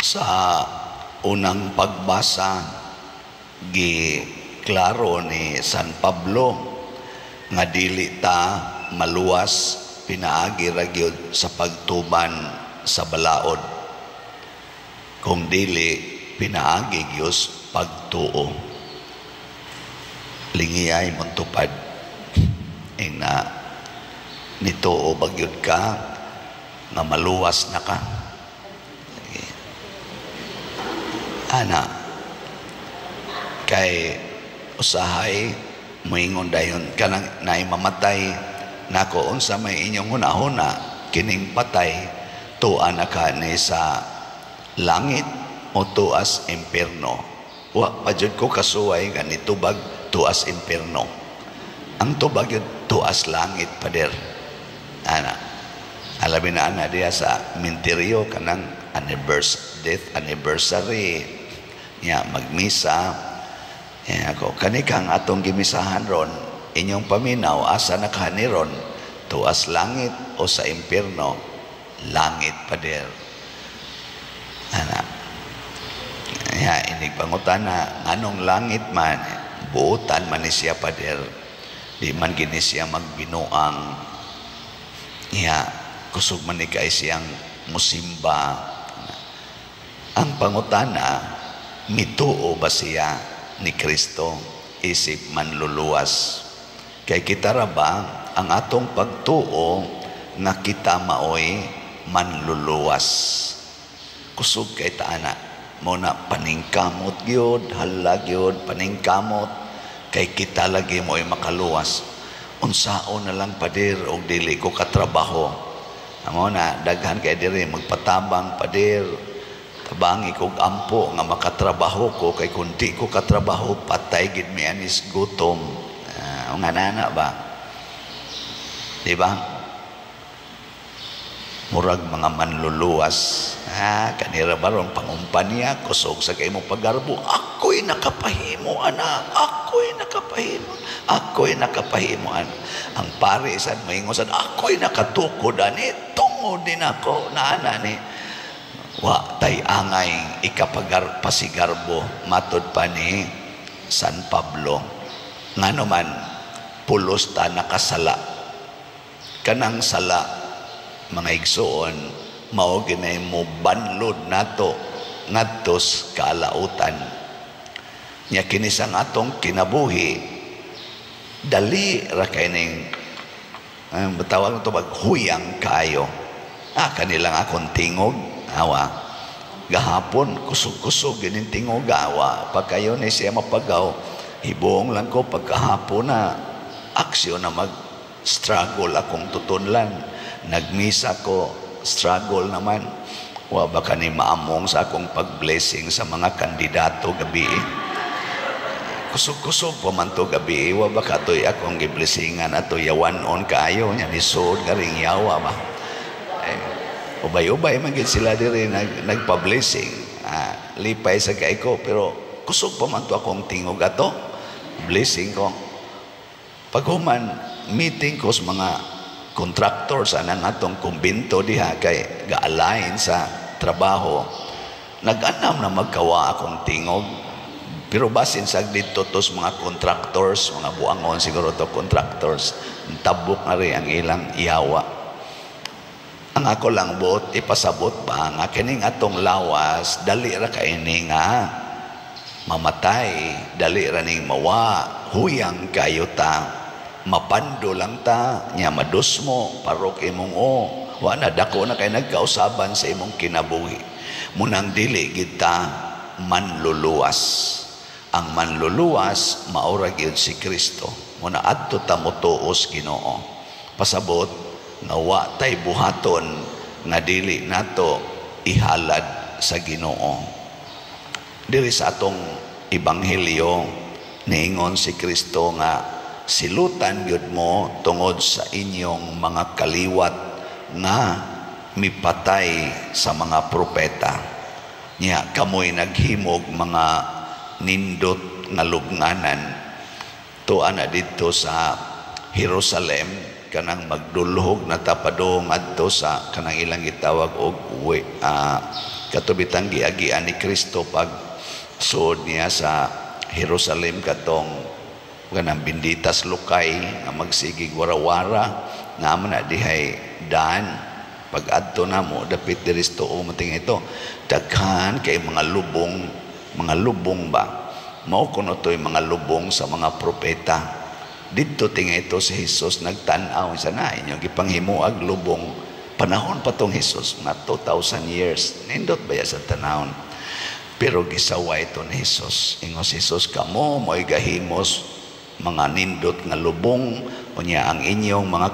Sa unang pagbasa gi klaro ni San Pablo nga dili ta maluwas pinaagi ra gyud sa pagtuman sa balaod, kung dili pinaagi gyud pagtuo. Lingiyay mong tupad ina nituo bagyod ka nga maluwas na ka. Ana kay usahay moingon dayon kanang naay mamatay nako unsa may inyong hunahuna kining patay tuan na ka ni sa langit o tuas impierno. Wa pa jud ko kasuway ganito bag tuas impierno. Ang tubag yun tuas langit pader. Ana alabi na ana diya sa minteryo kanang death anniversary nya magmisa ako kanikang atong gimisahan ron inyong paminaw asa nakaniron tuas langit o sa impierno langit pader. Ana ya inig pangutana nganong langit man buutan man ni siya pader, di man gini siya magbinuang ya kusog man ni kay siyang musimba. Ang pangutana mituo ba siya ni Kristo isip manluluwas? Kay kita ra ba ang atong pagtuo nga kita maoy manluluwas? Kusog kay taana mo na paningkamot gyud, halag gyud paningkamot kay kita lagi mo'y makaluwas. Unsaon na lang padir og dili ko katrabaho. Amo na daghan kay diri magpatabang padir. Tabangi kog ampo nga makatrabaho ko kay kunti ko katrabaho patay gid mi anis gutom. Nga nana ba? Di ba? Murag mga manluluwas. Kanira baron pangumpanya kusog sa kay mo paggarbo. Ako'y nakapahimo ana. Ako'y nakapahimo. Ako'y nakapahimo ana. Ang pare sad moingon sad ako'y nakatukod ani tungod din ako na ana ni. Wa tay angay pasigarbo matud pa ni San Pablo ngano man pulos ta nakasala kanang sala mga igsoon mao ginay mo banlod nato ngadtos kalautan nya kini sang atong kinabuhi dali ra kay ning betawag to bag huyang kayo kanilang akong tingog awa gahapon kusog-kusog gining tingog awa pagkayo ni siya mapagaw hibong lang ko pagkahapon na aksyon na mag struggle akong tutunlan nagmisa ko struggle naman wa baka ni maamong sa akong pag-blessing sa mga kandidato gabi kusog-kusog pa man to gabi wa baka to'y akong giblessingan ato yawanon kaayo nya lisod garing yawa ba ubay-ubay man gid sila diri nagpa-blessing lipay sa kay ko pero kusog pa man to akong tingog ato blessing ko paghuman meeting ko sa mga contractors anang atong kumbento diha kay ga-align sa trabaho nag-anam na magkawa akong tingog pero basin sa dito tos mga contractors mga buangon siguro to contractors tabok na rin ang ilang iyawa. Ang ako lang bot ipasabot ba nga kining atong lawas dali ra kaini nga mamatay dali ra ning mawa huyang kayo ta mapando lang ta nya madusmo parok imong wa na dako na kay nagkausaban sa imong kinabuhi munang dili gid ta manluluwas. Ang manluluwas maura gyud si Kristo muna adto ta motuos Ginoo pasabot nga wa tay buhaton nga dili nato ihalad sa Ginoo. Diri sa atong ebanghelyo niingon si Kristo nga silutan gyud mo tungod sa inyong mga kaliwat nga mipatay sa mga propeta. Nya kamoy naghimog mga nindot nga lubnganan tuana didto sa Jerusalem kanang magdulhog na tapadong adto sa kanang ilang gitawag og katubitang giagian ni Kristo pag suod niya sa Jerusalem katong kanang binditas lukay nga magsigig warawara na man na dihay daan pag adto na mo dapit diri sa tuo mating ito daghan kay mga lubong ba mao kuno toy mga lubong sa mga propeta didto tingay ito si Jesus nagtan-aw sa na inyo gipanghimuag lubong panahon pa tong Jesus na 2,000 years nindot baya sa tanawon pero gisawa ito ni Jesus ingos Jesus kamo mo'y gahimos mga nindot nga lubong unya ang inyong mga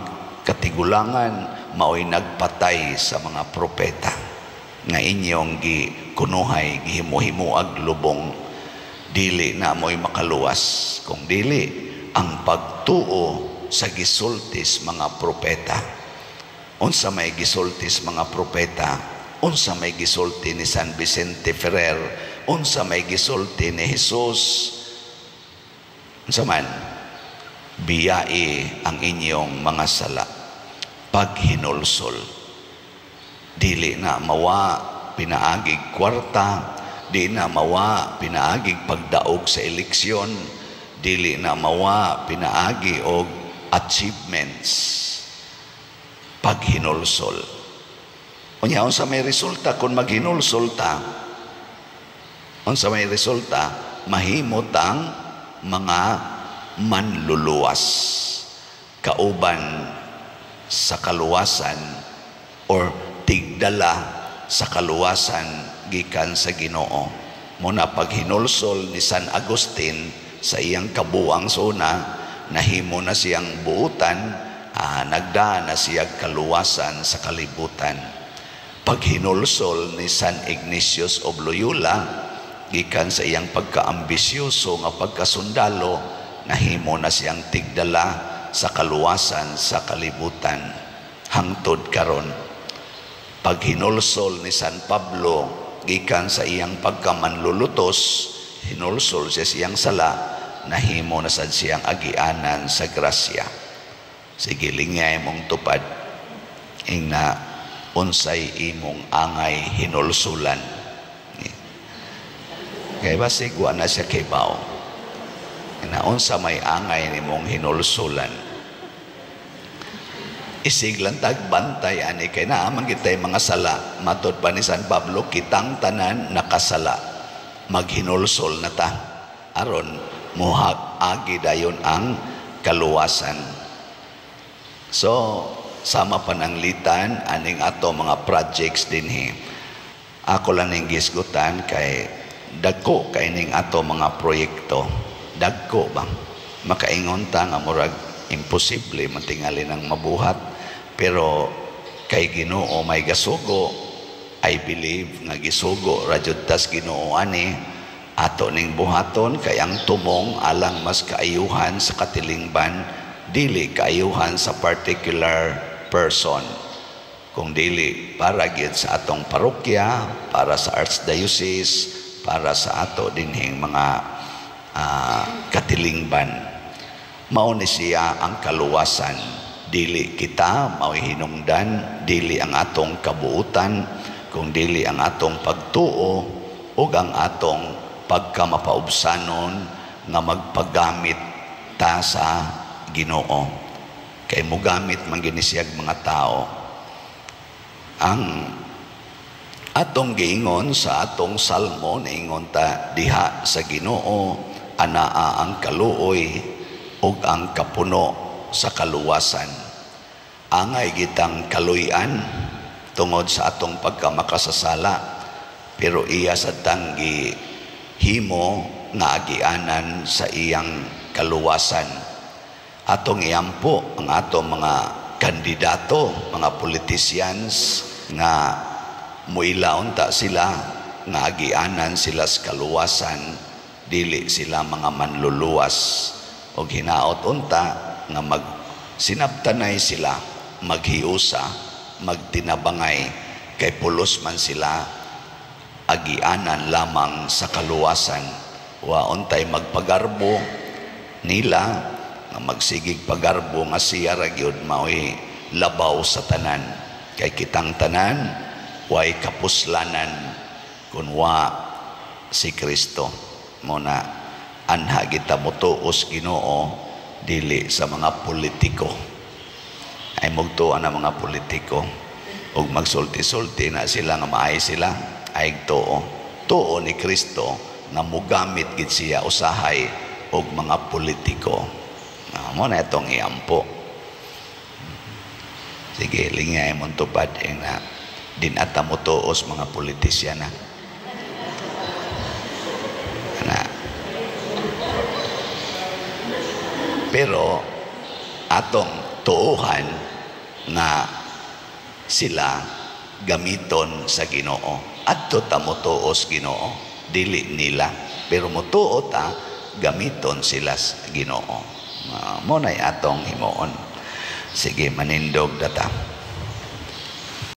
katigulangan mao'y nagpatay sa mga propeta nga inyong gikunuhay gihimu-himuag lubong dili na mo'y makaluwas kung dili ang pagtuo sa gisultis mga propeta unsa may gisultis mga propeta unsa may gisulti ni San Vicente Ferrer unsa may gisulti ni Jesus unsa man biyai ang inyong mga sala paghinulsol dili na mawa pinaagig kwarta di na mawa pinaagig pagdaog sa eleksyon dili na mawa pinaagi og achievements paghinulsol unya unsa may resulta kung maghinulsol ta unsa may resulta mahimot ang mga manluluwas kauban sa kaluwasan or tigdala sa kaluwasan gikan sa Ginoo muna paghinulsol ni San Agustin sa iyang kabuang suna nahimo na siyang buutan nagdaan na siyang kaluwasan sa kalibutan paghinulsol ni San Ignatius of Loyola gikan sa iyang pagkaambisyoso nga pagkasundalo nahimo na siyang tigdala sa kaluwasan sa kalibutan hangtod karon paghinulsol ni San Pablo gikan sa iyang pagkamanlulutos hinulsol siya siyang sala nahimo na sad siyang agianan sa grasya sige lingay mong tupad ingna unsay imong angay hinulsulan kay basig wa na siya kibaw na unsa may angay nimong hinulsulan isiglan tagbantay ani kay naa man kitay mga sala matud pa ni San Pablo kitang tanan nakasala maghinulsol na ta aron muhag agi dayon ang kaluwasan so sama pananglitan aning ato mga projects dinhi ako lang ning gisgutan kay dagko kay ning ato mga proyekto dagko ba makaingon ta nga murag imposible matingali ng mabuhat pero kay Ginoo may gasugo I believe nga gisugo radyod tas Ginoo ani ato ning buhaton kay ang tumong alang mas kaayuhan sa katilingban dili kaayuhan sa particular person kung dili para gyud sa atong parokya para sa archdiocese para sa ato dinhing mga katilingban mao ni siya ang kaluwasan dili kita mao'y hinungdan dili ang atong kabuutan kung dili ang atong pagtuo ug ang atong pagkamapaubsanon nga magpagamit ta sa Ginoo kay mogamit man gini siyag mga tao ang atong giingon sa atong salmo niingon ta diha sa Ginoo anaa ang kaluoy ug ang kapuno sa kaluwasan angay gitang kaluy-an tungod sa atong pagkamakasasala pero iya sa tanggi himo nga agianan sa iyang kaluwasan atong iyampo ang atong mga kandidato mga politicians nga muilaon ta sila nga agianan sila sa kaluwasan dili sila mga manluluwas o hinaot unta nga sinabtanay sila maghiusa magtinabangay kay pulos man sila agianan lamang sa kaluwasan wa untay magpagarbo nila nga magsigig pagarbo nga siya ra gyud mao'y labaw sa tanan. Kay kitang tanan way kapuslanan kun wa si Kristo. Muna anha kita motuos Ginoo dili sa mga politiko. Ay mugtuan ang mga politiko ug magsulti-sulti na sila nga maay sila ay tuo ni Kristo nga mugamit gid siya usahay og mga politiko. Mo na itong iampo. Sige, lingay mong tupad na dinata mo tuos mga politisyan na. Pero atong tuuhan nga sila gamiton sa Ginoo. Adto ta mo tuos Ginoo, dili nila. Pero mo tuo ta gamiton sila sa Ginoo. Mo nay atong himuon. Sige, manindog data.